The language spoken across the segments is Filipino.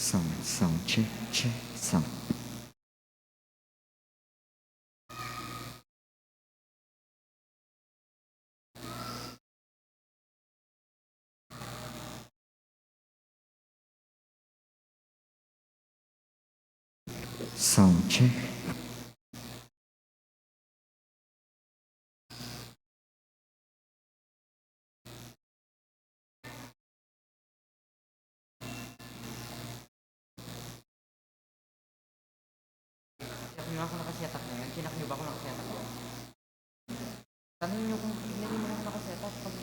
check, check, sound. Sound check. Tiyak nyo ako nakasetup na yan? Tinak nyo ba ako nakasetup yan? Tanong nyo kung tignan nyo ako nakasetup. Pag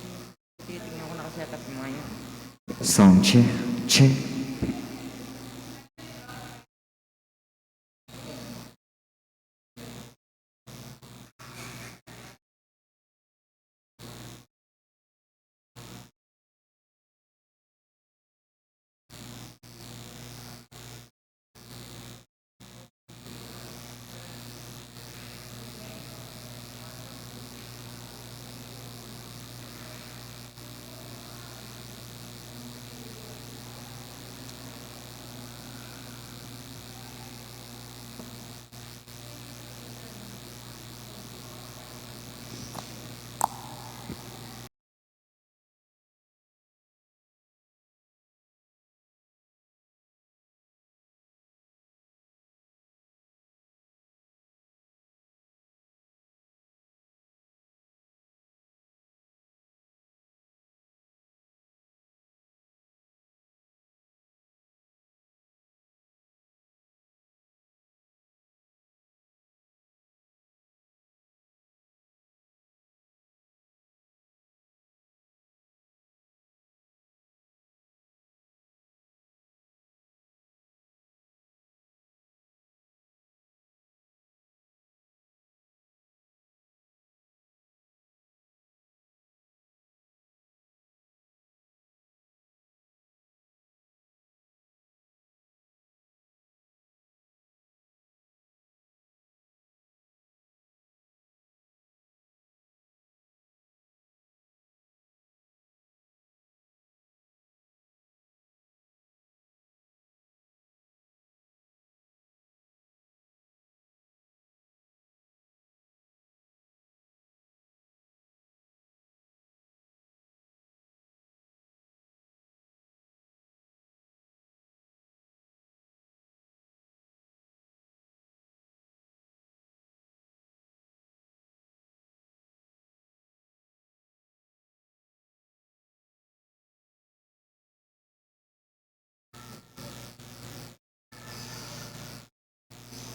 titignan ako nakasetup yung mga yan. Sound check, check.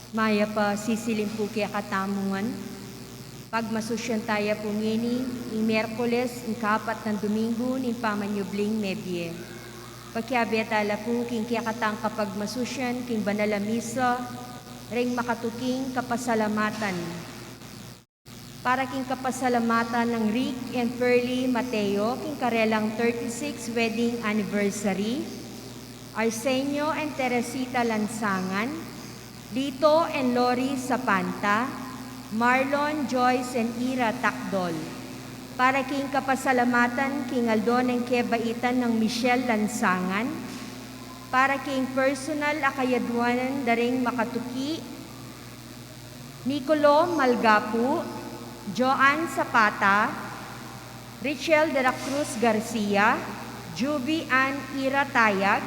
Maya pa sisilin po kaya katamungan. Pag masusyan tayo po ngini, ng Merkules, ng kapat ng Domingo, ng pamanyubling mebye. Pagkiabetala po, king kaya katang kapag masusyan, king banala misa, ring makatuking kapasalamatan. Para king kapasalamatan ng Rick and Pearly Mateo, king karelang 36 wedding anniversary, Arsenio and Teresita Lansangan, Lito and Lori Sapanta, Marlon, Joyce, and Ira Takdol. Para king kapasalamatan, king Aldon and Kebaitan ng Michelle Lansangan. Para king personal akayadwanan daring makatuki, Nicolo Malgapu, Joanne Zapata, Richel de la Cruz Garcia, Juby Ann Ira Tayag,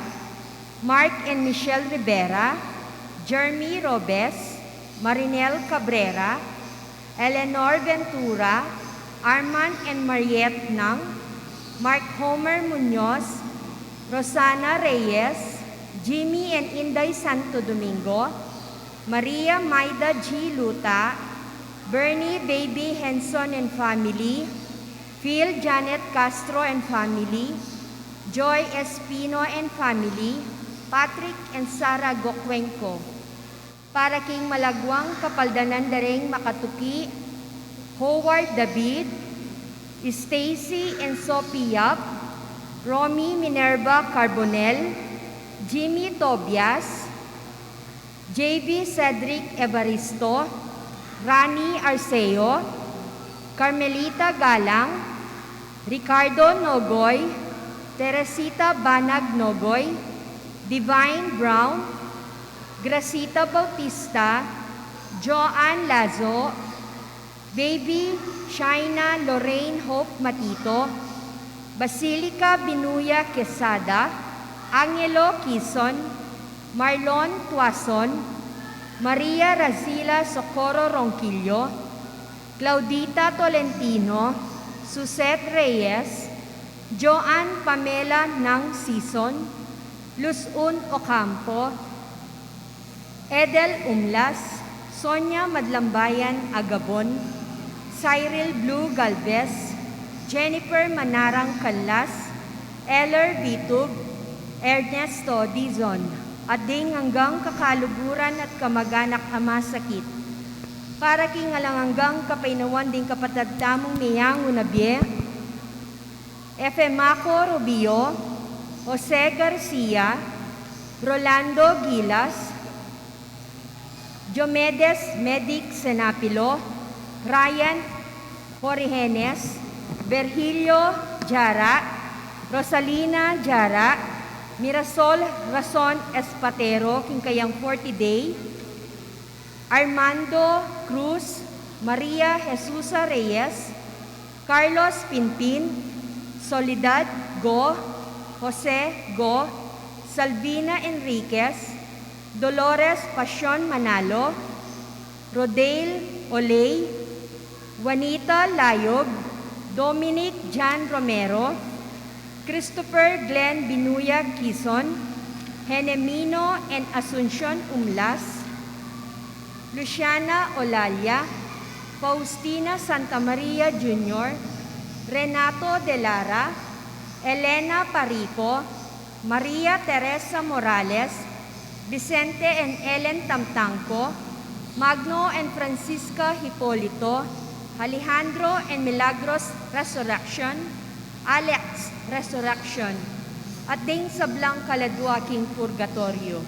Mark and Michelle Rivera, Jeremy Robes, Marinel Cabrera, Eleanor Ventura, Arman and Mariette Nang, Mark Homer Munoz, Rosana Reyes, Jimmy and Inday Santo Domingo, Maria Maida G. Luta, Bernie Baby Henson and family, Phil Janet Castro and family, Joy Espino and family, Patrick and Sara Gokwenko. Para king malagwang kapaldanan daring makatuki, Howard David, Stacy and Sophie Yap, Romy Minerva Carbonel, Jimmy Tobias, JB Cedric Evaristo, Rani Arceo, Carmelita Galang, Ricardo Nogoy, Teresita Banag Nogoy, Divine Brown, Gracita Bautista, Joanne Lazo, Baby Shaina Lorraine Hope Matito, Basilica Binuya Quesada, Angelo Quizon, Marlon Tuason, Maria Razila Socorro Ronquillo, Claudita Tolentino, Suzette Reyes, Joanne Pamela Nang Sison, Luzun Ocampo, Edel Umlas, Sonia Madlambayan Agabon, Cyril Blue Galvez, Jennifer Manarang Canlas, Eller Bitug, Ernesto Dizon, at ding hanggang kakaluguran at kamag-anak ama sakit. Para kingalang hanggang kapainawan ding kapatagtamong miyang unabye, Efemaco Rubio, Jose Garcia, Rolando Gilas, Diomedes Medic Senapilo, Ryan Origenes, Virgilio Jara, Rosalina Jara, Mirasol Rason Espatero, Kinkayang 40 Day, Armando Cruz, Maria Jesusa Reyes, Carlos Pinpin, Soledad Go, Jose Go, Salvina Enriquez, Dolores Pasyon Manalo, Rodale Olay, Juanita Layog, Dominic Jan Romero, Christopher Glenn Binuya Quizon, Henemino and Asuncion Umlas, Luciana Olalia, Faustina Santa Maria Jr., Renato De Lara, Elena Parico, Maria Teresa Morales, Vicente and Ellen Tamtangco, Magno and Francisca Hipolito, Alejandro and Milagros Resurrection, Alex Resurrection, at ding sablang kaladwaking purgatorio.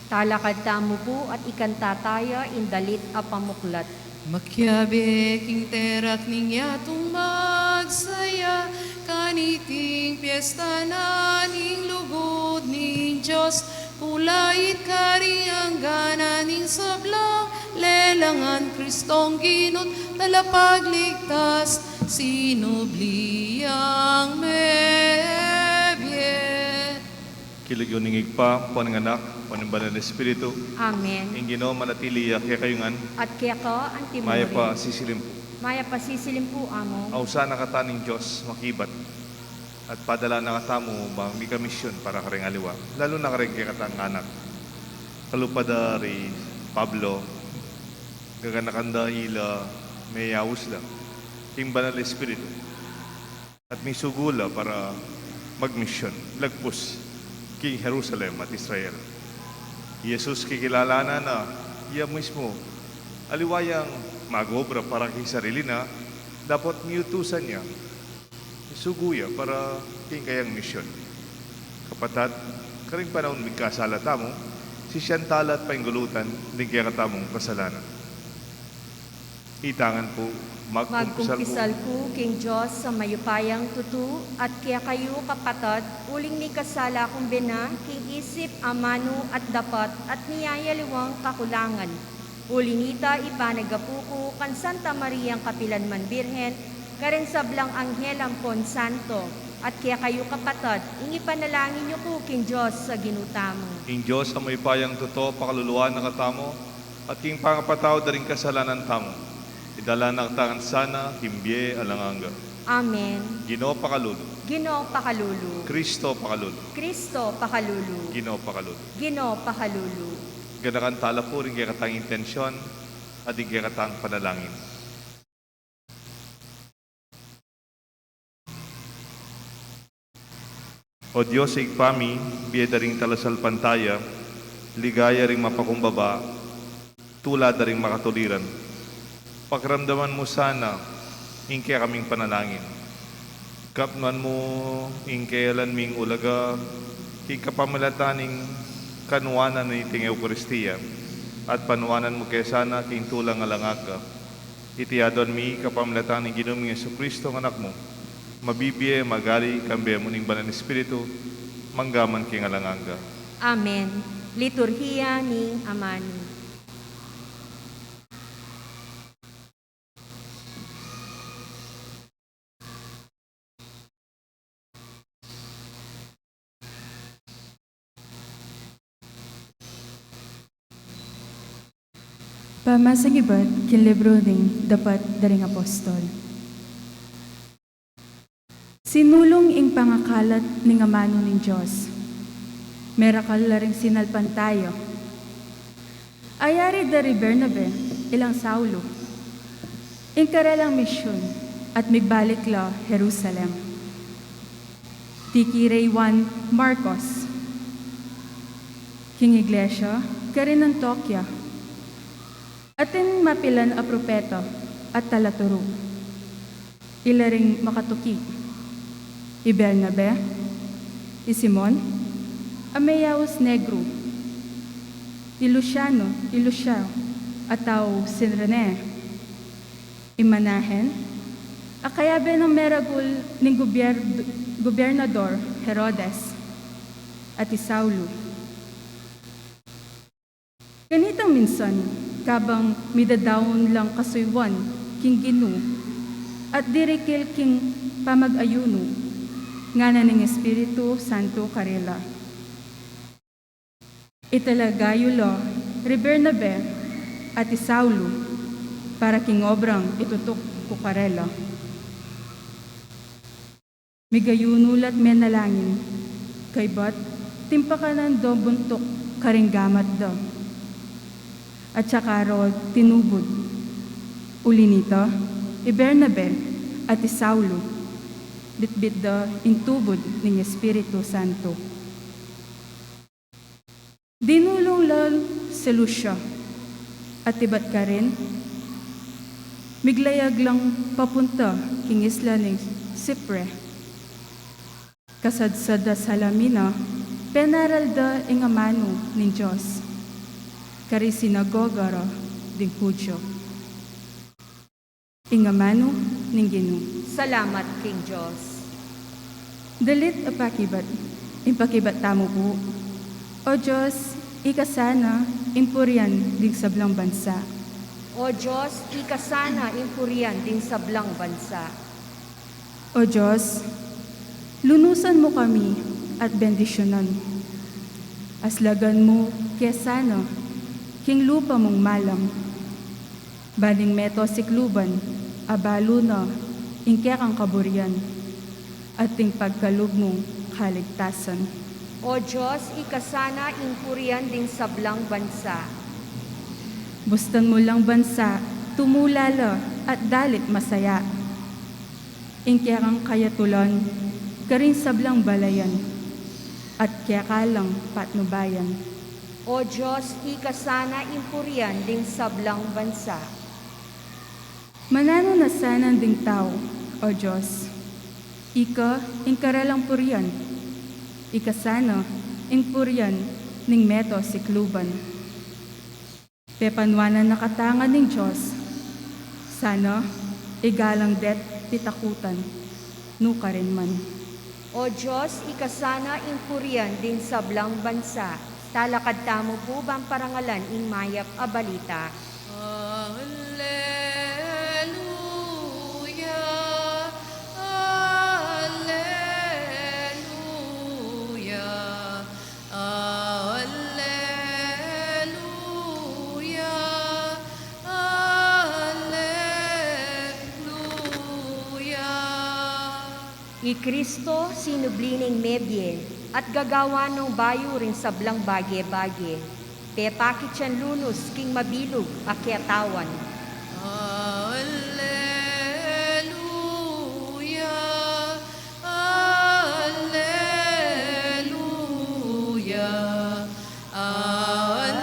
Talakad tamo po at ikantataya indalit a pamuklat. Makyabe king terak ning yatong magsaya, kaniting piyesta na ning lugod ning Diyos. Pulait kari ang gana ning sablang, lelangan Kristong ginot, talapagligtas, sinubliang mebye. Kiligyo ningig pa, anak, banal na Espiritu, Amen. ing Ginoo manatili kaya kayungan, At kaya ka, maya pa antimori. sisilim po. Maya pasisilim po, amo. Ausa nakataning Diyos, makibat, at padala na katamo ba, may kamisyon para karing aliwa, lalo na karing kaya katang anak. Kalupadari, Pablo, gaganakanda ila, may yaus lang, ing banal na Espiritu, at may sugula para magmisyon, lagpus, king Jerusalem at Israel. Jesus kikilala na iya mismo aliwayang magobra para kay sarili na dapat miutusan niya suguya para king kayang misyon. Kapatad, karing panahon magkasala tamo, si Shantala at painggulutan din kaya katamong kasalanan. Itangan po, Magkumpisal ko, King Diyos, sa mayupayang tutu, at kaya kayo kapatad, uling ni kasala kong bina, king isip, amano, at dapat, at niyayaliwang kakulangan. Uling ita, ipanagapuko, kan Santa Mariang Kapilanman Birhen, karen sablang anghel ampon santo, at kaya kayo kapatad, ingi panalangin niyo ko, King Diyos, sa ginutamo. king Diyos na may payang totoo, pakaluluan na katamo, at king pangapataw da rin kasalanan tamo. Idala na katangan sana, himbye alanganga. Amen. Ginoo pakalulu. Ginoo pakalulu. Kristo pakalulu. Kristo pakalulu. Ginoo pakalulu. Ginoo pakalulu. Ganakan tala po rin kaya katang intensyon at rin kaya katang panalangin. O Diyos, igpami, biyeda ring talasal pantaya, ligaya ring mapakumbaba, tula da ring makatuliran. Pagramdaman mo sana, ingkaya kaming panalangin. Kapnuan mo, ingkayalan ming ulaga, ikapamalataning kanuanan ni ting Eucharistia, at panuanan mo kaya sana king tulang alangaka. Itiyadon mi kapamalataning Ginoong Jesucristo ng anak mo, mabibiye, magali, kambe mo ning banal na Espiritu, manggaman king alanganga. Amen. Liturhiya ning Amani. Pamasagibat, kin libro ning dapat daring apostol. Sinulong ing pangakalat ning amano ning Diyos. Merakal laring sinalpan tayo. Ayari dari Bernabe, ilang Saulo. Ing karelang misyon at migbalik la Jerusalem. Tikirey Juan Marcos. King Iglesia, karin ng Tokya. Atin mapilan a propeta at talaturo. Ilaring makatuki. I Bernabe, i Simon, Ameyaos Negro, i Luciano, i Lucia, ataw Sinrene, i Manahen, akayabe ng meragul ng gobernador Herodes, at i Saulo. Ganitang minsan, kabang midadawon lang kasuywan, king Ginu, at dirikil king pamag-ayuno, nga na ng Espiritu Santo Karela. Italagayo lo, Bernabe, at Saulo, para king obrang itutok ko Karela. Migayunulat menalangin, kay bat, timpakanan do buntok karinggamat do. At saka ro tinubod. Uli nito, Bernabe at Saulo, bitbit da intubod ng Espiritu Santo. Dinulong lang si Lucia at ibat ka rin, miglayag lang papunta king isla ng Sipre. Kasadsada sa lamina, penaral da ing amano ng Diyos. kari sinagogara ding Hudyo. Ingamano ning Ginoo. Salamat, King Diyos. Dalit apakibat, impakibat tamo po. O Diyos, ikasana, impuryan ding sablang bansa. O Diyos, ikasana impurian din sablang bansa. O Diyos, lunusan mo kami at bendisyonan. Aslagan mo kesana, king lupa mong malam. Baling meto sikluban, abalo na, ingkekang kaburian, at ting pagkalug mong kaligtasan. O Diyos, ikasana impurian din sablang bansa. Bustan mo lang bansa, tumulala at dalit masaya. Ingkekang kayatulan, karing sablang balayan, at kekalang patnubayan. O Diyos, ikasana impurian din sablang bansa. Manano na sana ding tao, o Diyos. Ika, ingkaralang purian. Ika sana, ingpurian, ning meto sikluban. Pepanwanan nakatangan ng Diyos. Sana, igalang det titakutan, nuka rin man. O Diyos, ikasana impurian din sablang bansa. Talakad tamo po bang parangalan ing mayap a balita. Alleluia, alleluia, alleluia, alleluia. I Kristo sinublining mebye at gagawa ng bayo rin sablang bagye-bagye. Pepakit siyan lunos king mabilog akyatawan. Alleluia, alleluia, alleluia,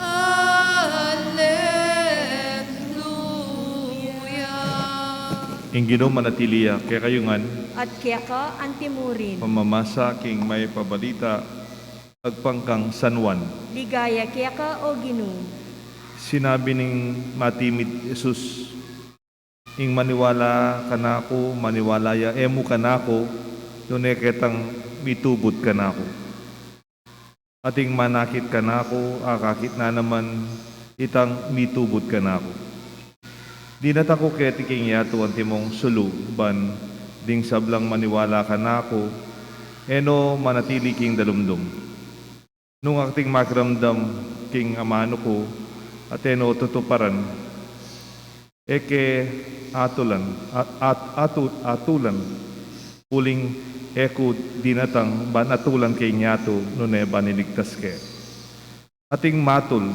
alleluia. Ingginom manatiliya, kaya kayungan, At kaya ka antimurin. pamamasa king may pabalita, agpangkang San Juan. Ligaya kaya ka o Ginoo. Sinabi ning matimid Jesus, ing maniwala kanako, maniwalaya emo kanako, dunay ketang mitubod kanako. Ating manakit kanako, akakit na naman itang mitubod kanako. Di natako keti king yato ang timong suluban, ding sablang maniwala kanako, eno manatili king dalumdum. Nung akting makiramdam king amano ko, at eno tutuparan, eke atulan, uling eko dinatang banatulan kay nyato nune baniligtas ke. Ating matul,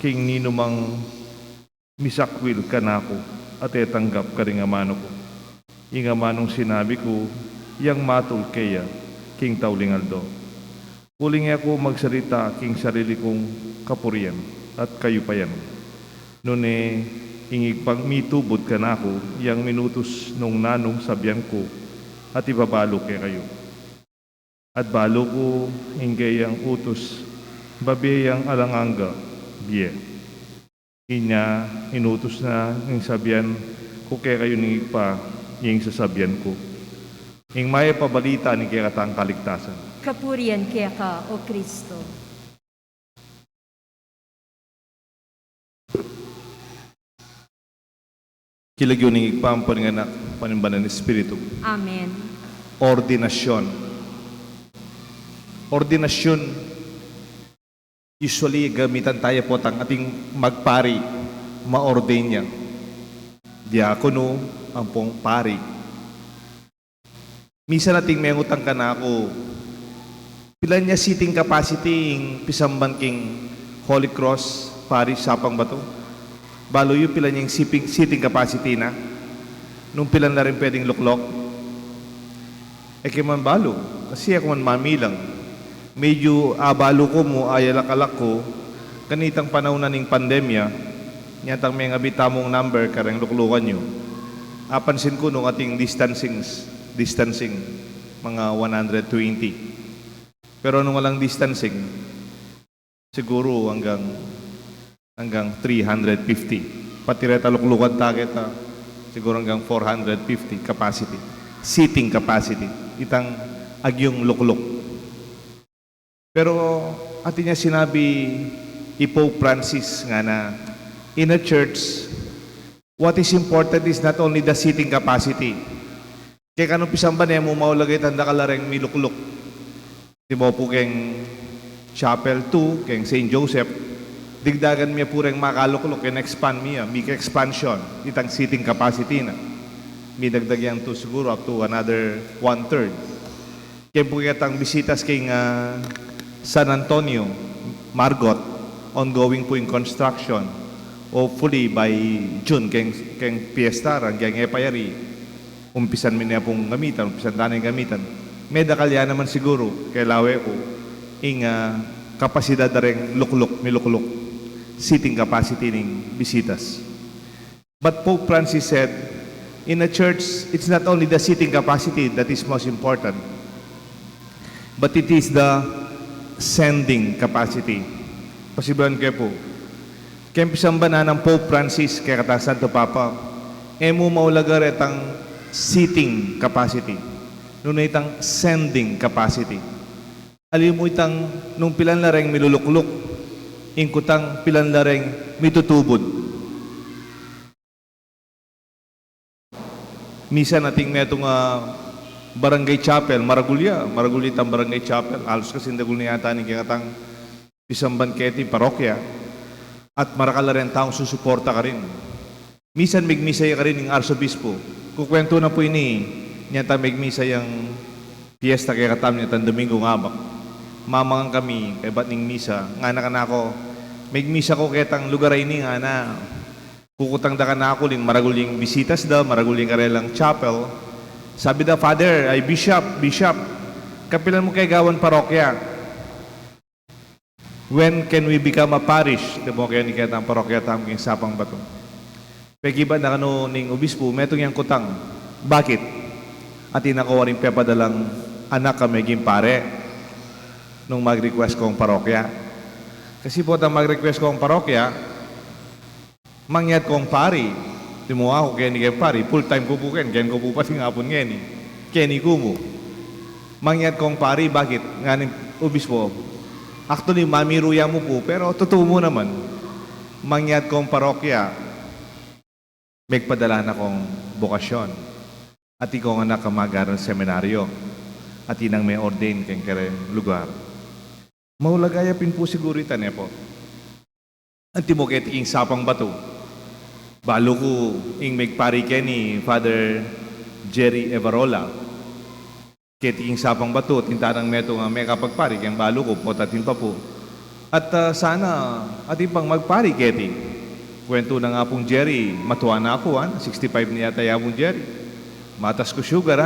king ninumang misakwil kanako, at etanggap ka ring amano ko. Inga manong sinabi ko, yang matul kaya, king taulingaldo. Uling ako magsalita king sarili kong kapurian at kayupayan. Nune, ingig pang mitubod ka na ako, yang minutos nung nanong sabyan ko, at ibabalo kay kayo. At balo ko, ingay ang utos, babiyang alanganga, biye. Inya, inutos na ng sabyan ko kay kayo ningig pa, yung sasabyan ko. Ing may pabalita ni kaya katang kaligtasan. Kapurian kaya ka o Kristo. Kilagyo ng igpampan nga na panimbanan ng Espiritu. Amen. Ordinasyon. Ordinasyon, usually gamitan tayo po ang ating magpari, ma-ordain niya. Diakono, ang pong pari. Misa nating may utang ka na ako, pila niya seating capacity ng pisamban king Holy Cross Parish Sapang Bato? Balo yung pila niyang seating capacity na. Nung pila na rin pwedeng luklok. Kaya man balo. Kasi ako man mamilang. Medyo balo ko mo, ayalakalak ko. Ganitang panahon na ng pandemya, nyatang may abitamong number karang luklukan nyo. Apansin ko nung ating distancing, mga 120. Pero nung walang distancing, siguro hanggang 350. Pati reta luklukan takit, siguro hanggang 450 capacity. Seating capacity. Itang agyong lukluk. Pero atin niya sinabi Pope Francis nga na in a church, what is important is not only the seating capacity. Kaya kanong pisang ba niya mo maulagay tanda kalareng milukluk. Di mo po keng Chapel 2, keng St. Joseph, digdagan miya pureng makalukluk, and expand miya, mika expansion, itang seating capacity na. May dagdagyan to siguro up to another 1/3. Kaya po kitang bisitas kay San Antonio, Margot, ongoing po in construction. Hopefully by June, keng Fiesta, keng Epayari, umpisan mi niya pong gamitan, umpisan tanay gamitan. May dakalya naman siguro, kay lawe ko, ing kapasidad na rin milukluk, seating capacity ng bisitas. But Pope Francis said, in a church, it's not only the seating capacity that is most important, but it is the sending capacity. Pasibulan kayo po. Kaya pisang ba na ng Pope Francis, kaya katasan to Papa, mo maulaga retang seating capacity. Nung itang sending capacity. Alim mo itang nung pilan lareng milulukluk, ingkutang pilan lareng mitutubod. Misa nating metong barangay chapel, Maragulya itang barangay chapel, halos kasi ndagul niya ata ni kingatang isang banketi, parokya, at marakala rin taong susuporta ka rin. Misan migmisay ka rin ng arsobispo. Kukwento na po ini, niya ta migmisa yung fiesta kaya katam niya tan Domingo ngabak. Mamangan kami, kay ba't ning misa, nga na ka na ako, migmisa ko ketang lugar ay ni nga na, kukutang da ka na ako, ling maraguling bisitas da, maraguling karelang chapel. Sabi da, Father, ay Bishop, kapilan mo kay gawan parokya. When can we become a parish? Demo kaya ni ketang parokya tam king sapang bato. Pegiba na kano ning obispo, metong yang kutang. Bakit? At inakawaring pepadalang anak ka meging pare nung mag-request kong parokya. Kasi po na mag-request kong parokya, mangyat kong pari. Timuha ko kaya ni kaya pari, full-time ko po ken ko po pati nga po ngeni. Kaya ni kumo. Mangyat kong pari, bakit? Nga ni obispo, actually, mamiruya mo po, pero totoo mo naman. Mangyat kong parokya, magpadala na kong bokasyon. At ikaw nga nakamagaran seminaryo. At inang may ordain keng kare lugar. Maulagayapin po siguro itan po. Anti mo kaya ing sapang bato. Balo ko ing magpari ni Father Jerry Everola. Kaya ing sapang bato, tintanang meto nga may kapagpari, kaya balo ko, potatin pa po. At sana, ating pang magpari, keti. Kwento na nga pong Jerry, matuwa na ako, 65 niya tayo pong Jerry. Matas ko sugar,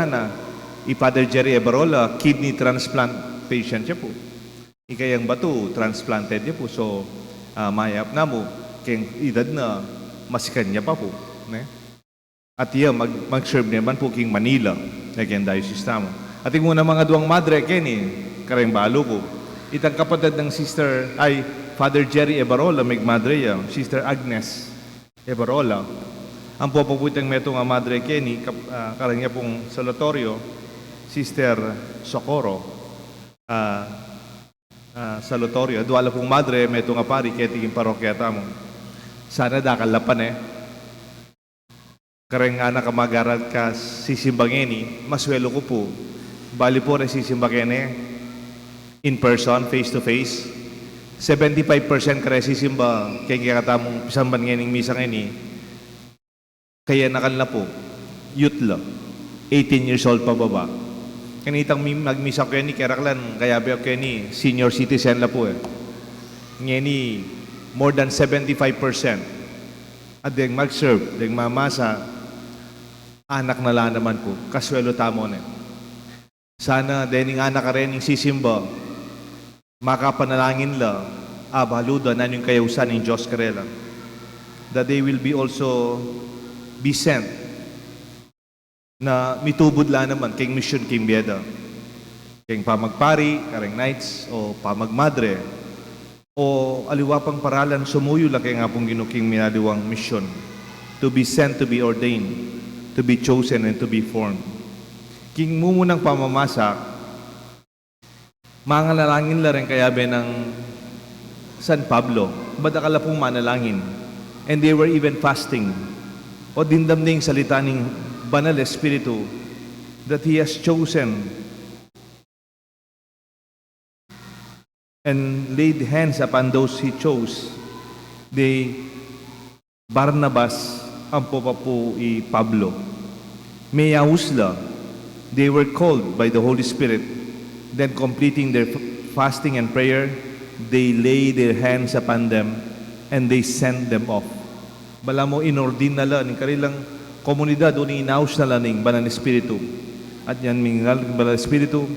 Father Jerry Everola, kidney transplant patient siya po. Ikayang bato, transplanted niya po. So, mayap na mo, kaya edad na, masikan niya pa po. Ne? At iya, mag-serve naman po king Manila, na kaya diocese na mo. At yung muna mga duwang madre, Kenny, kareng balo ko. Itang kapatid ng sister, ay Father Jerry Ebarola, may madre yan, Sister Agnes Ebarola. Ang popoputang meto nga madre Kenny, kareng niya pong salatorio, Sister Socorro, salatorio. Duwala pong madre, meto nga pari, ketiging parokya tamo. Sana dakalapan kareng anak kamagaran ka sisimbangeni, maswelo ko po. Bali po na sisimbangeni in person, face to face. 75% kare sisimba kaya kakatamong pisamban ngayon misa ngayon. Kaya nakanla po, youth la, 18 years old pa baba. Kanitang magmisa ko ni Keraklan, kaya ba ko ni senior citizen la po Ngayon more than 75%. At deng mag-serve, deng mamasa, anak na lang naman po, kaswelo tamo na. Sana dening anak ka rin yung sisimba, makapanalangin la, baluda na yung kayusan ng Diyos karela. That they will be also be sent na mitubod la naman kay mission king bieda. Kayong pamagpari, kareng knights, o pamagmadre, o aliwapang paralan, sumuyo lang kaya nga pong ginuking minaliwang mission, to be sent, to be ordained, to be chosen, and to be formed. King mumunang pamamasa, mga lalangin la rin kaya ng San Pablo, badakala pong manalangin, and they were even fasting, o dindamning salita ng Banal Espiritu, that He has chosen and laid hands upon those He chose. They, Barnabas, ang po i Pablo. Mayahusla, they were called by the Holy Spirit. Then completing their fasting and prayer, they lay their hands upon them and they sent them off. Bala mo inordin nala ng kanilang komunidad o inaus nala ng Banal Espiritu. At yan mingal ng Banal Espiritu,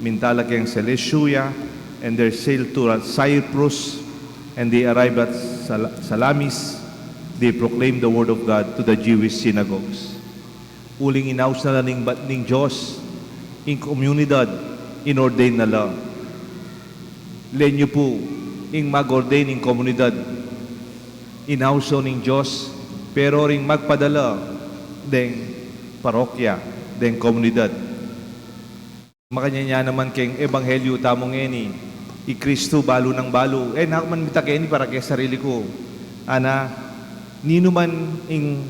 mintala kayang Seleucia, and they sailed to Cyprus, and they arrived at Salamis. They proclaimed the word of God to the Jewish synagogues. Uling inaus nala ng Diyos, in komunidad, inordain nala. Lenyo po, ing mag-ordain in komunidad, inauso ng Diyos, pero ring magpadala ng parokya, ng komunidad. Makanya naman keng ebanghelyo tamong eni, i Kristo balo ng balo. Nakman mita keni para kay sarili ko. Ana, nino man ing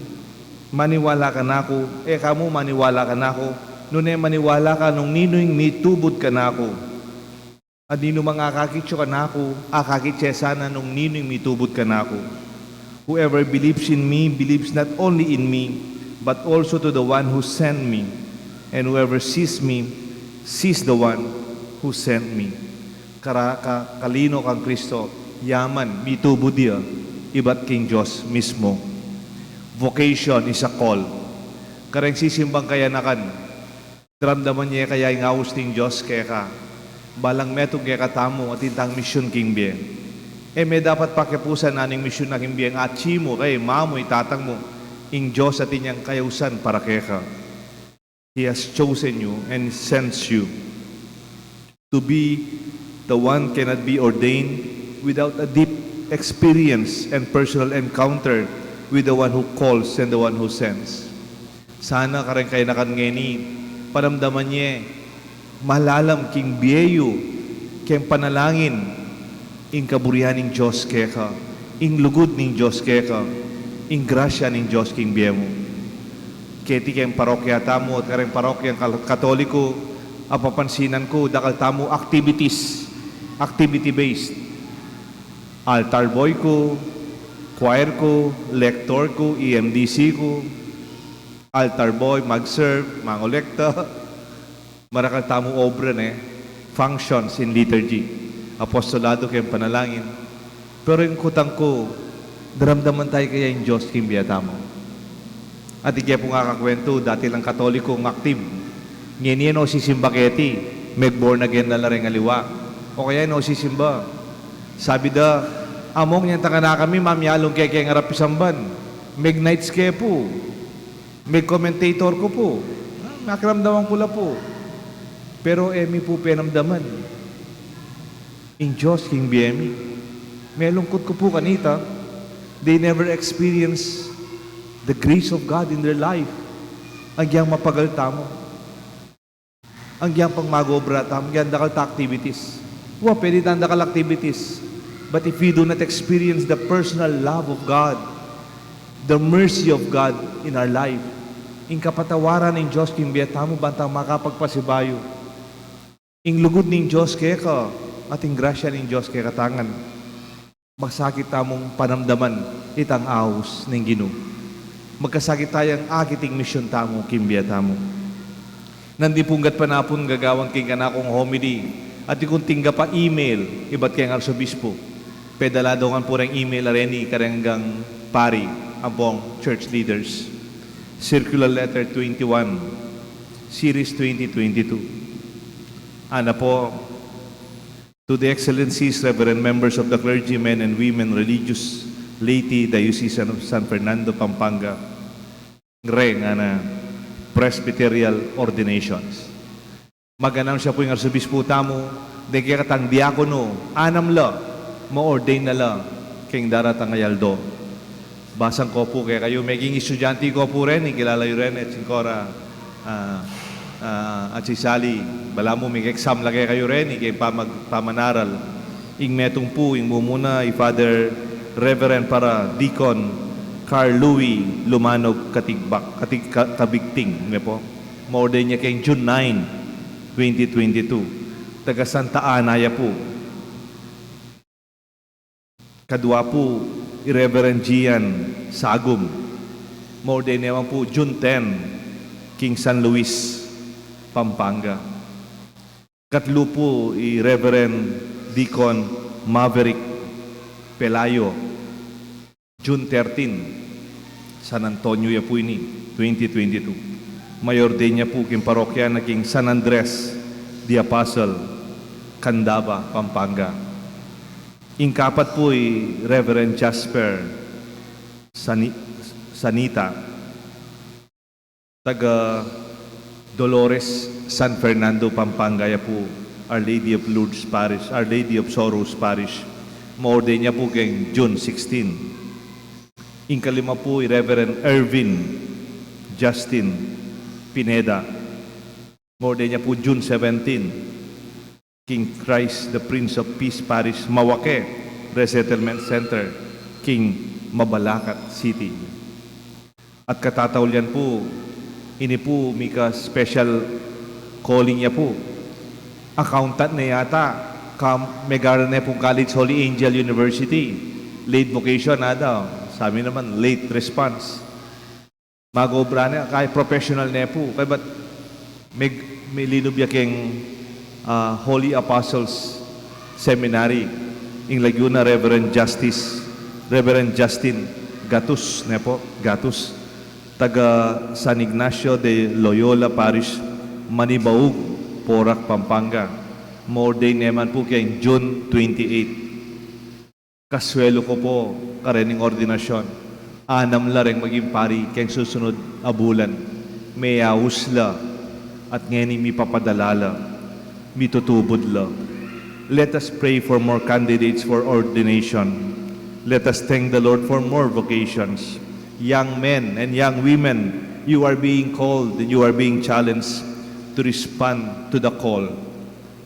maniwala ka nako, kamo maniwala ka nako, nune maniwala ka nung nino ing mitubod ka nako. At nino mga akakitso ka nako, akakitse sana nung nino ing mitubod ka nako. Whoever believes in me, believes not only in me, but also to the one who sent me. And whoever sees me, sees the one who sent me. Kalino kang Kristo, yaman, mitubod dia, iba't king Diyos mismo. Vocation is a call. Kareng sisimbang kaya nakan, daramdaman niya kaya yung awos ting Diyos kaya ka, balang metong kaya katamo at intang mission king biye. May dapat pakipusan naning mission na king biye, at mo kay mamo itatang mo, ing Diyos at inyang kayusan para kaya ka. He has chosen you and sends you to be the one cannot be ordained without a deep experience and personal encounter with the one who calls and the one who sends. Sana ka rin kayo nakangeni, paramdaman niya, malalam king biyeyo, king panalangin, ing kaburihan ng Diyos kaya ka, ing lugod ng Diyos kaya ka, ing grasya ng Diyos king biye mo. Keti kayong parokya tamo at kareng parokyang katoliko, apapansinan ko, dakal tamo activities, activity-based. Altar boy ko, choir ko, lector ko, EMDC ko, altar boy, mag-serve, mangolekta, marakal tamo obra functions in liturgy, apostolado kayong panalangin. Pero yung kutang ko, daramdaman tayo kaya yung Diyos kimbiya tamo. At ikaya po nga kakwento, dati lang katoliko ng active. Ngayon o sisimba keti, meg born again na rin aliwa. O kaya no sisimba. Sabi da, among niyan taka na kami, mamyalong kaya kaya ngarap isamban. Meg nights kaya po. Meg commentator ko po. Nakiramdaman ko la po. Pero emi po penamdaman. In Diyos, King BME. May lungkot ko po kanita. They never experience the grace of God in their life. Ang giyang mapagal tamo. Ang giyang pang magobra tamo. Ang giyang dakal ta activities. Pwede tang dakal activities. But if we do not experience the personal love of God, the mercy of God in our life, in kapatawaran ng Diyos, kimbiya tamo bantang makapagpasibayo. In lugod ng Diyos kaya ka, at in grasya ng Diyos kaya katangan, magsakit tamong panamdaman itang awos ng Ginoo. Magkasakit tayang akiting misyon tamo, kimbiya tamo. Nandi punggat panapon gagawang king kanakong homily, at ikong tingga pa email, iba't kayang arsobispo. Pedalado nga po ng email areni karenggang pari, ang church leaders. Circular Letter 21, Series 2022. Ana po, to the Excellencies, Reverend members of the clergymen and women religious laity, Diocese of San Fernando, Pampanga, Presbyterial ordinations. Maganang siya po yung arsobispo tamo, de kaya katang diakono, anam la, ma-ordain na la, king daratang ayaldo. Basang ko po kaya kayo, maging estudyante ko po rin, ikilala yun rin, at sinkora, at si Sally, bala mo, may exam lagay kayo rin, ikay pamanaral. Ing metong po, ing mumuna, Father Reverend para Deacon Carl Louis Lumanog Kabigting, nga po. Ma-ordain niya kay June 9, 2022. Taga Santa Ana ya po. Kadwa po, Reverend Gian Sagum. Ma-ordain naman po June 10, King San Luis, Pampanga. Katlo po, Reverend Deacon Maverick Pelayo, June 13, San Antonio ya po ini, 2022. Mayor din niya po king parokya na king San Andres the Apostle, Candaba, Pampanga. Ingkapat po Reverend Jasper Sanita, taga Dolores, San Fernando, Pampanga ya po, Our Lady of Lourdes Parish, Our Lady of Sorrows Parish. Ma-ordain niya po kay June 16. Ingkalima po Reverend Ervin Justin Pineda. Ma-ordain niya po June 17. King Christ the Prince of Peace Parish, Mawake Resettlement Center, King Mabalacat City. At katatawlian po, ini po mika special calling niya po. Accountant na yata, Megaran na po College Holy Angel University. Late vocation na daw. Sabi naman, late response. Mag-obra na, kahit professional na po. Kaya ba't may linubya keng Holy Apostles Seminary in Laguna, Reverend Justin Gatus na po, Gatus. Taga San Ignacio de Loyola Parish, Manibaug, Porac, Pampanga. Ma-ordain naman po kay June 28. Kaswelo ko po, karening ordinasyon. Anam la rin maging pari kay susunod a bulan. May ausla at ngayon mi papadalala, mi tutubod la. Let us pray for more candidates for ordination. Let us thank the Lord for more vocations. Young men and young women, you are being called and you are being challenged to respond to the call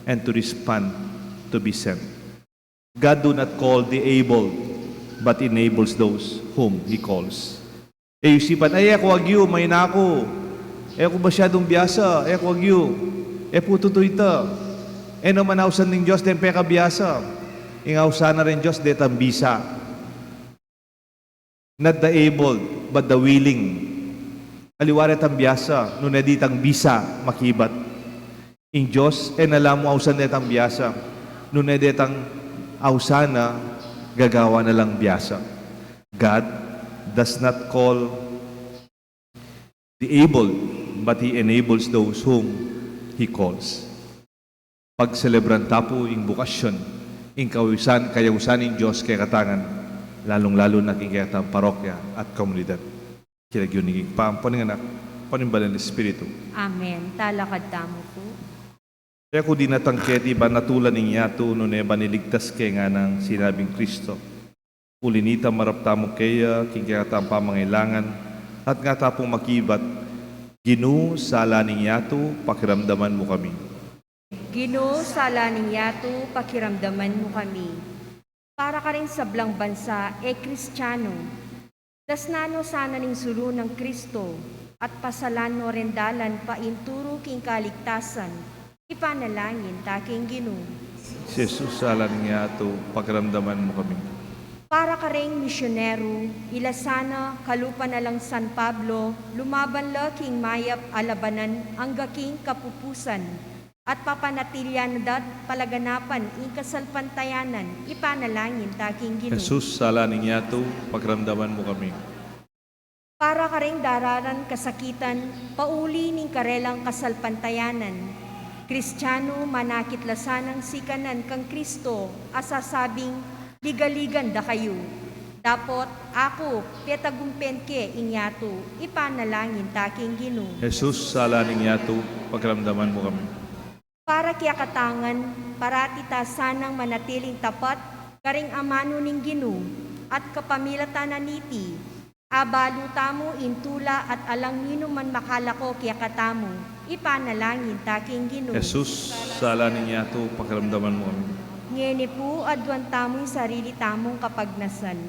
and to respond to be sent. God do not call the able, but enables those whom He calls. Isipan, ay ako agyo, may na ako. Ako masyadong biyasa, ako agyo. Po tutoy ta. Naman ausan ng Diyos, den peka biyasa. Ingausan na rin Diyos, detang bisa. Not the able, but the willing. Aliwaret ang biyasa, nung naditang bisa, makibat. In Diyos, alam mo ausan netang biyasa. Nung naditang ausana, gagawa na lang biyasa. God does not call the able, but He enables those whom He calls. Pagselebran tapo yung bukasyon, yung kayausan ng Diyos kay katangan, lalong-lalo na kikita ang parokya at komunidad. Kilagyon ni Pampaning anak, panimbalan ng Espiritu. Amen. Talakad tamo po. Kaya kung di natangketi ba natulan ng yato no ba niligtas kay nga ng sinabing Kristo. Ulinita marapta mo kaya, kikita ang pamangailangan, at nga tapong makibat, Ginu sa laning yato, pakiramdaman mo kami. Ginoo, sa laning yato, pakiramdaman mo kami. Para ka rin sa blang bansa, Kristiyano. Dasnano sana ning sulu ng Kristo, at pasalano rendalan pa inturo king kaligtasan, ipanalangin taking Ginoo. Si Jesus sa laning yato, pakiramdaman mo kami. Para ka ring misyonero, ilasana, kalupa na lang San Pablo, lumaban la king mayap alabanan, ang gaking kapupusan, at papanatilyan dat palaganapan ing kasalpantayanan, ipanalangin taking Ginoo. Jesus sa laning yato, pakiramdaman mo kami. Para ka ring dararan kasakitan, pauli ning karelang kasalpantayanan, Kristiyano manakitlasanang sikanan kang Kristo, asasabing, ligaligan da kayo. Dapot ako, petagumpenke inyato, ipanalangin taking Ginoo. Jesus sa laning yato, pakiramdaman mo kami. Para kaya katangan, parati ta sanang manatiling tapat, karing amano ning Ginoo, at kapamilatanan niti, abalo tamo intula at alang nino man makalako kaya katamo, ipanalangin taking Ginoo. Jesus, sala niya to, pakiramdaman mo kami. Ngene po, adwan tamo yung sarili tamong kapagnasan.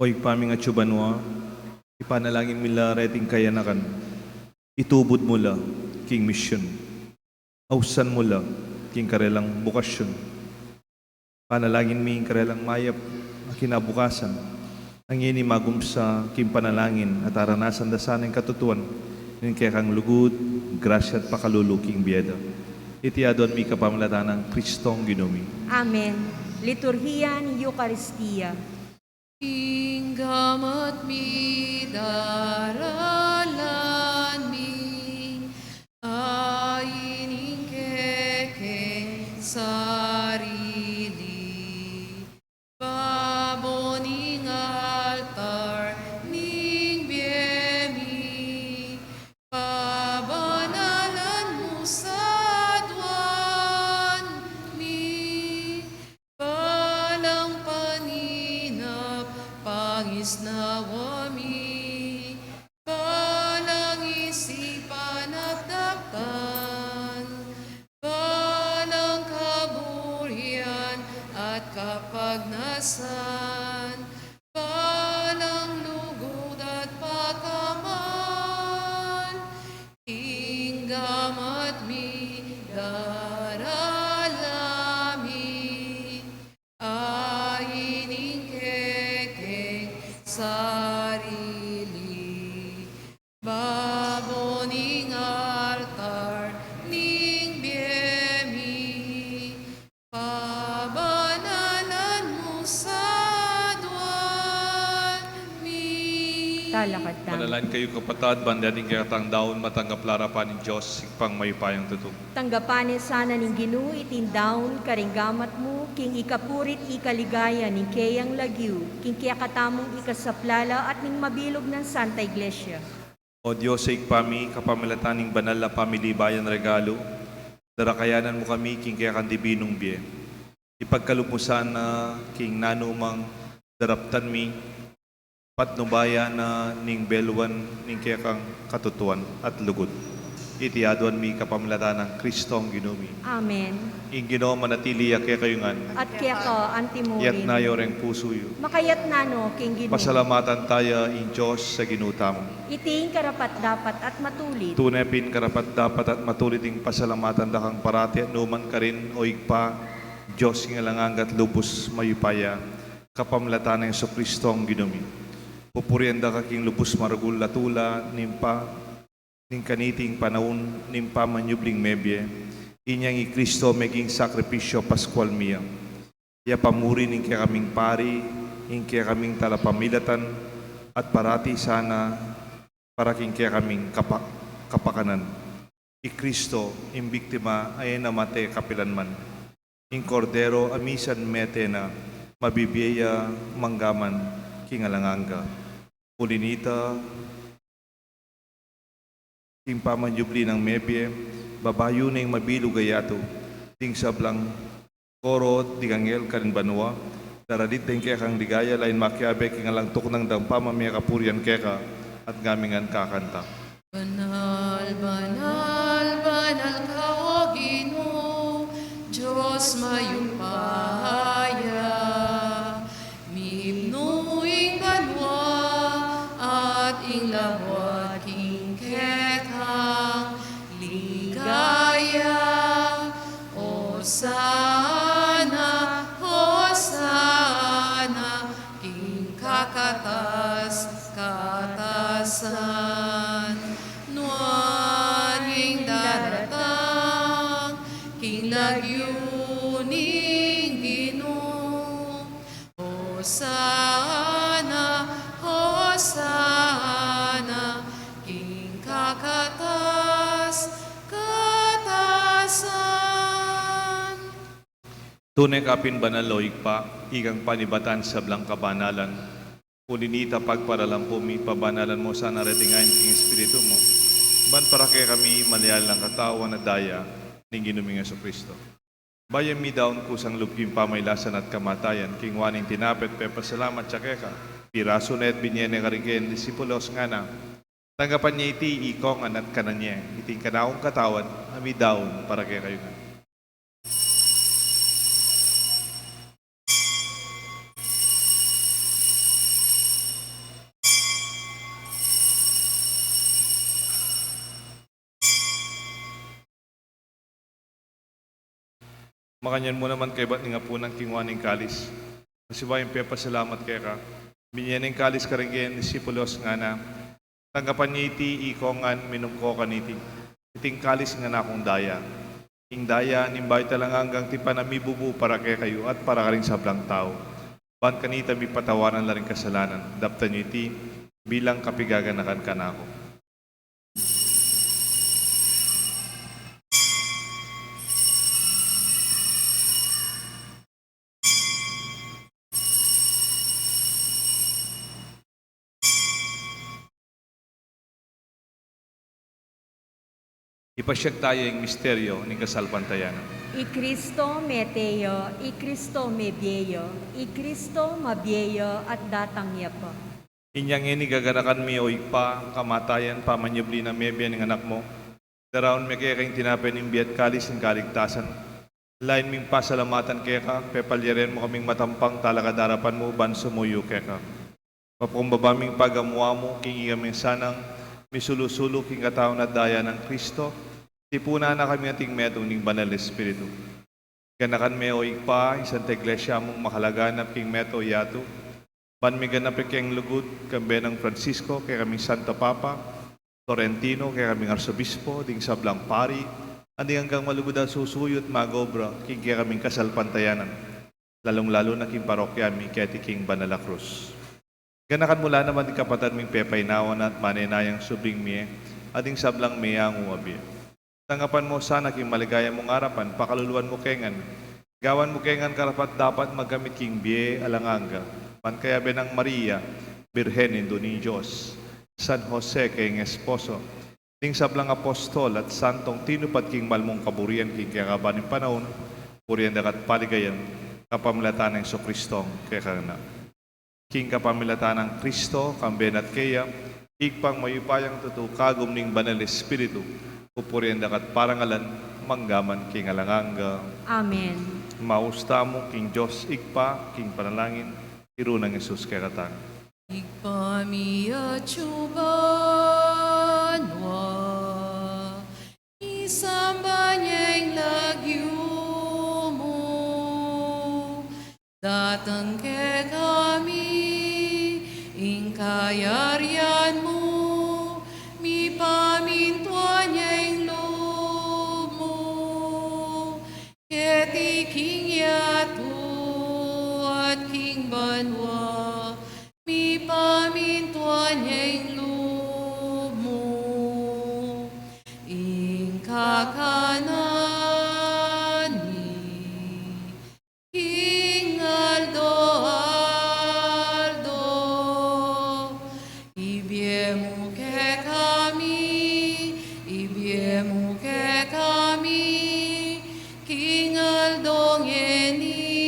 Oy paming at syubanwa, ipanalangin mila reting kayanakan. Itubod mo la, king mission. Ausan mo la, king karelang bukasyon. Panalangin mi karelang mayap, kinabukasan. Ang ini magumsa, king panalangin at aranasan dasan ng katutuan. Ng kaya kang lugod, grasya at pakalulu, king biyeda. Itiadon mi kapamlatan ng Kristong Ginumi. Amen. Liturhiya ni Eucharistia. Inggamat mi daralan mi aining keke sarili baboning altar ning biemi pabanalan mo sa duwan mi palang paninap pangisnawami palang isipan at daktan palang kaburian at kapagnasan palang lugod at pakaman inggamat mi daralami aining kekeng sarili baboning altar ning biemi pabanalan mo sa duwan mi. Talakad tamo. Manalan kayo kapatad, bandating kaya katang daon, matanggap larapan ni Diyos, pang may payang tutong. Tanggapanin sana ning Ginoo itindaon karinggamat mo, king ikapurit ikaligaya ning kayang lagyu, king kaya katamong ikasaplala at ning mabilog ng Santa Iglesia. O Diyos, sa ikpami, kapamilataning banal na pamilibayan regalo, darakayanan mo kami, king kaya kang dibinong biye. Ipagkalumusan na king nanumang daraptan mi, patnubaya na ning beluan, ning kaya kang katutuan at lugod. Itiaduan mi kapamilatan ng Kristong Ginumi. Amen. Ing Ginoo manatili kaya kayungan, At kaya ka, yat antimurin. na yoreng pusuyo. Makayat na no, king Ginoo. Pasalamatan tayo in Diyos sa ginutam. Iting karapat dapat at matulit. Tunay pin karapat dapat at matuliting pasalamatan da kang parati at numan ka rin o igpa, Diyos ng langang at lubos mayupaya, kapamlatan ng Yesu Kristo ang ginumi. Pupurian da kaking lubos marugul latula, nimpa, ning kaniting panahon, nimpa manyubling mebye, inyang i Kristo maging sakripisyo paskwal miya. Ya pamuri ning kaya kaming pari, ning kaya kaming talapamilatan, at parati sana para king kaya kaming kapakanan. I Kristo, in biktima ay namate kapilanman. In kordero amisan mete na mabibiya manggaman kingalanganga. Pulinita, king pamanjubli ng mebye, babayo na yung mabilog gayato, ting sablang koro, tigangel karin banwa, daradit ting kaya kang ligaya, lain makiabe, kingalang tuknang dang pamamaya kapurian keka, at gamingan kakanta. Banal, banal, banal ka o Ginoo, Diyos mayupaya. Mimnuing banwa at ing labwat king kekang ligaya. Hosana, Hosana, king kakatas, katasan. Nuaning daratang, king lagyuning Ginoo. Hosana, Hosana, king kakatas, katasan. Tunay kapin banaloy pa, igang panibatan sa blang kabanalan, Ulinita pagparalampo mi, pabanalan mo sana retingayin king Espiritu mo, ban para kay kami malayal ng katawan na daya ni Ginuming Kristo. Bayan mi daon kusang lupking pamaylasan at kamatayan, king waning tinapet pepasalamat tsakeka, piraso na at binyene karigen disipulos nga na, tanggapan niya iti ikongan at kananya, iting kanaong katawan, ami daon para kay kayo nga. Makanyan mo naman kay ba't nga po ng kingwaning kalis. Kasi ba yung pepasalamat kay ka, binyaning kalis ka rin kayo disipulos nga na, tanggapan niya iti ikongan minumko ka niti. Iting kalis nga na akong daya. Ing daya, nimbay talang hanggang tipa na mibubu para kay kayo at para ka rin sablang tao. Ban kanita mi patawaran na rin kasalanan. Dapta niyo iti bilang kapigaganakan ka na ako. Ipasyag tayo yung misteryo ng kasalpantayanan. I Cristo meteo, I Cristo mebieyo, I Cristo mabieyo at datangya po. Inyang ini gaganakan mi o ikpa, kamatayan, pamanyubli na mebya ng anak mo. Daraon may kaya kayong tinapin ng biyat kalis ng kaligtasan. Lain ming pasalamatan kaya ka, pepalyeren mo kaming matampang talakadarapan mo, ban sumuyo kaya ka. Papumbabaming pagamuha mo, king ikaming sanang, misulusulo king katao na daya ng Kristo, tipuna na kami ating medong ning banal Espiritu. Ganakan me o ikpa, isang iglesia mong makalaganap king meto yato, ban mi ganap king lugod, kambe ng Francisco, kay kaming Santa Papa, Torrentino, kay kaming Arsobispo, ding sablang pari, andi hanggang malugod ang susuyot magobra, king kay kaming kasalpantayanan, lalong-lalo na king parokya mi, kaya king Banala Cruz. Ganakan mula naman di kapatad ming pepaynawan at maninayang subing miye, ading sablang miyang uwabi. Tanggapan mo sana king maligaya mong arapan, pakaluluan mo kengan. Gawan mo kengan karapat dapat magamit king biye alanganga. Pankayabe ng Maria, Birhen indo ni Diyos. San Jose king esposo. Ding sablang apostol at santong tinupad king malmong kaburian king kakabaning panahon, puriyan dakat paligayan, kapamilatan ng Kristong kekana. King kapamilatan ng Kristo, kamben at kaya, ikpang mayupayang tutukagom ning banal Espiritu, upurian dakat parangalan, manggaman king alanganga. Amen. Mausta mo, king Diyos, ikpa, king panalangin, irunang Jesus kay katang. Igpamiya chubanwa, isamba niya'y lagyo mo, datang ke kami, ingkayarian mo, mi pamintuan niya'y loob mo, keti king yato at king banwa, mi pamintuan niya'y loob mo, ingkakanan ni King Aldo Aldo, ibiemu ke kami, King Aldo ngeni,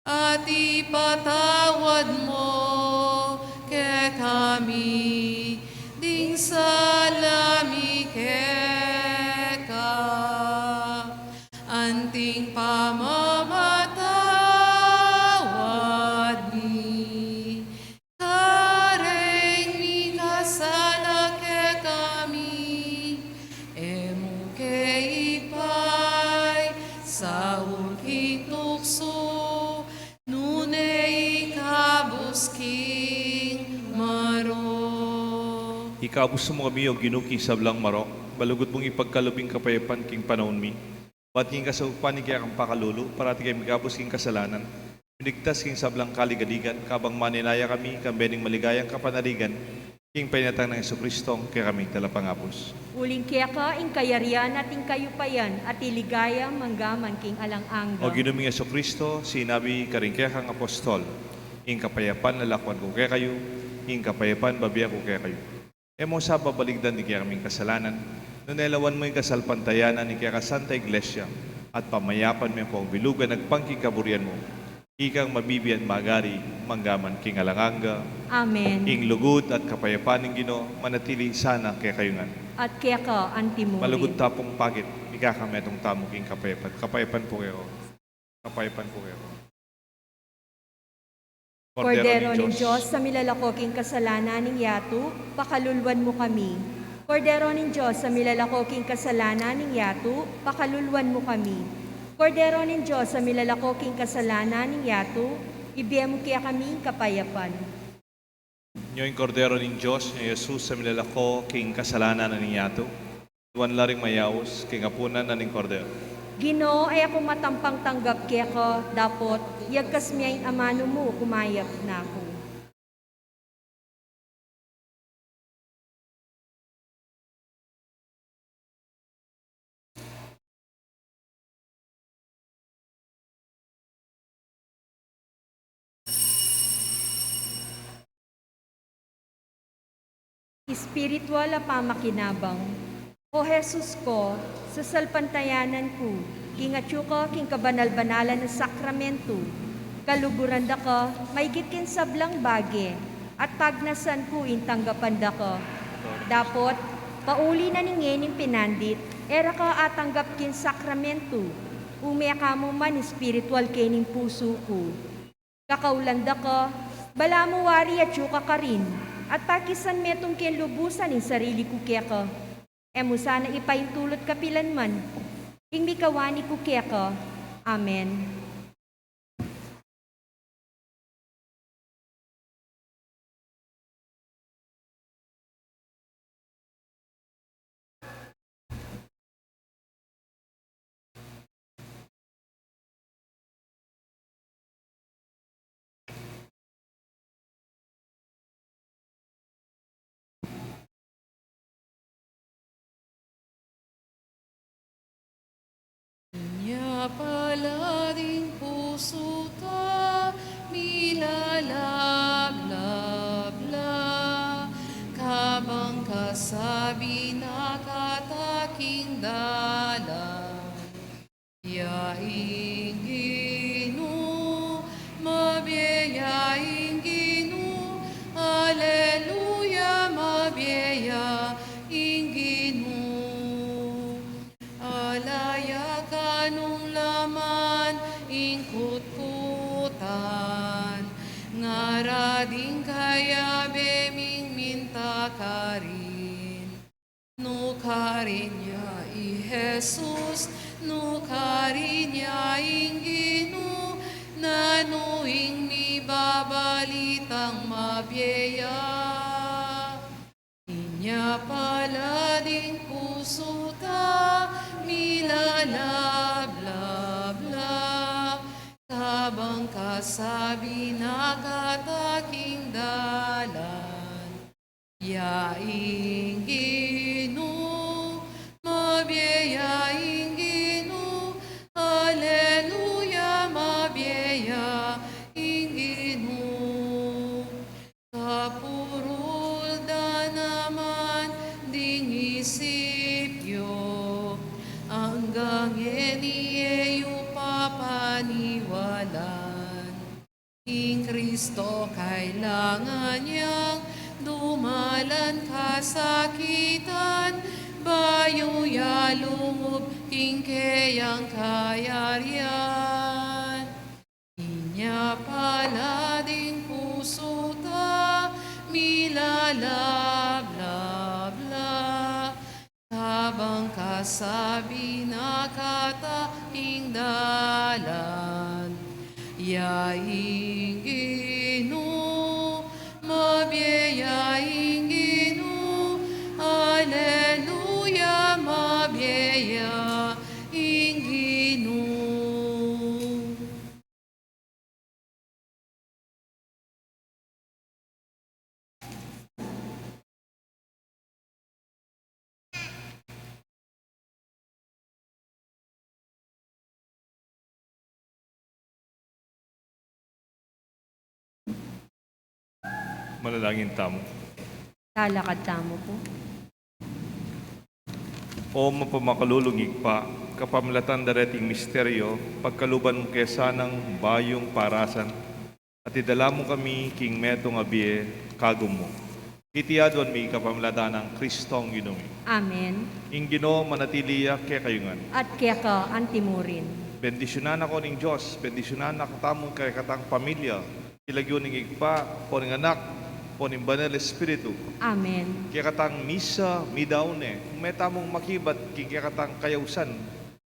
at ipatawad mo ke kami, ding salami ka, anting pamamatawad ni, kareng mi kasala ke kami, emu ke ipay, sa ulking tukso, nunay kabusking maro. Ikabos mo kami o ginuki sablang marok, balugod mong ipagkalubing kapayapan king panahon mi. Ba't king kasaupan ni kaya kang pakalulu, parati kayo magabos king kasalanan. Pinigtas king sablang kaligaligan, kabang maninaya kami, kambening maligayang kapanaligan, king painatang ng Jesucristong kaya kami talapangapos. Uling kaya ka, ing kayarian at ing kayupayan, at iligaya manggaman king alang-angga. O ginuming Jesucristo, sinabi karing kaya kang apostol, ing kapayapan lalakwan ko kaya kayo, ing kapayapan babiya ko kaya kayo. Emo sa babaligdan di kaya kaming kasalanan, nunelawan mo yung kasalpantayanan ni kaya kasanta iglesia, at pamayapan mo po ang bilugan nagpangkikaburian mo, ikang mabibiyan magari, manggaman king alanganga, Amen. ing lugod at kapayapan ng Ginoo manatili sana kaya kayo nga. At kaya ka, Antimuri. Malugod tapong pagit, ikakamay itong tamo king kapayapan. Kapayapan po kayo. Kapayapan po kayo. Kordero ng Diyos, sa milalakoking kasalanan ng yato, pakalulwan mo kami. Kordero ng Diyos, sa milalakoking kasalanan ng yato, pakalulwan mo kami. Kordero ng Diyos, sa milalakoking kasalanan ng yato, ibigay mo kaya kami kapayapan. Nyo'y kordero ng Diyos, ni Jesus sa milalako king kasalanan na ninyato. Iwan laring mayaos, king apunan na ning kordero. Ginoo, ay ako matampang tanggap kaya ko, dapot, yagkas miyain amano mo, kumayap na ako. Espiritual na pamakinabang. O Jesus ko, sa salpantayanan ko, kingatyo ko king kabanal-banalan ng sakramento, kaluguran da ka, maigit kin sablang bagi, at tagnasan ko intanggapan da ka. Dapot, pauli na ningin pinandit, era ka atanggap kin sakramento, umaya ka mo man espiritual kening puso ko. Kakaulanda ka, bala mo wari at yuka ka rin, at pakisan metong kin lubusan ng sarili ko kaya ka. Emo sana ipaintulot kapilan man, ing mikawani ko kaya ka. Amen. Niya palading puso ta, milalablabla, kabang kasabi na kataking dalan. Yaing Ginoo, mabiyayaing Ginoo, Alleluia, mabiyayaing Ginoo. Alaya kanong laman, ingkut-kutan, ngarading kaya beming minta ka rin. No karin niya i Jesus, no karin niya ing Ginoo, nanuing mi babalitang mabiyaya. Inya palading puso ta, milalablabla, kabang kasabi na kataking dalan. Yaing Ginoo, mabiyayaing Ginoo, Alleluia, mabiyayaing Ginoo. Kapurul da naman ding isipyo, hanggang eniyeyo papaniwalan. King Kristo kailangan niyang dumalan kasakitan, bayo yalungub king kayang kayarian. Inya palading puso ta, milalablabla, habang kasabi na kataking dalan. Yaing Ginoo, mabiyayaing Ginoo, Alleluia, mabiyayaing Ginoo. Manalangin tamo. Talakad tamo po. O mapamakalulungig pa, kapamlatan dareting misteryo, pagkaluban mo kesanang bayong parasan, at idala mo kami king metong abie, kagum mo. Itiadwan mi kapamlatan ng Kristong Ginumi. Amen. Ing Ginoo manatiliya kaya kayungan. At kaya ka antimurin. Bendisyonan ako ning Diyos, bendisyonan ako tamong kay katang pamilya, ilagyo ning igpa, po ning anak, po ning banal espiritu, Amen. kaya katang misa, midaune, kung may tamong makibat, kaya katang kayausan,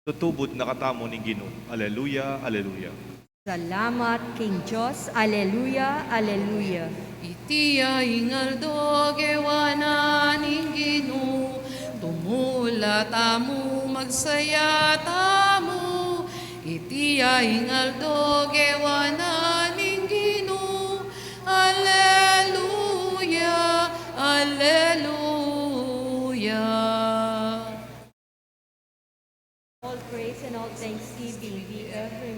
tutubod na katamo ning Ginoo. Aleluya, aleluya. Salamat King Diyos. Aleluya, aleluya. Itiya ingaldo gewanan inginu, tumula tamu magsaya tamu. Itiya ingaldo gewanan inginu, Alleluia, Alleluia. All praise and all thanksgiving be ever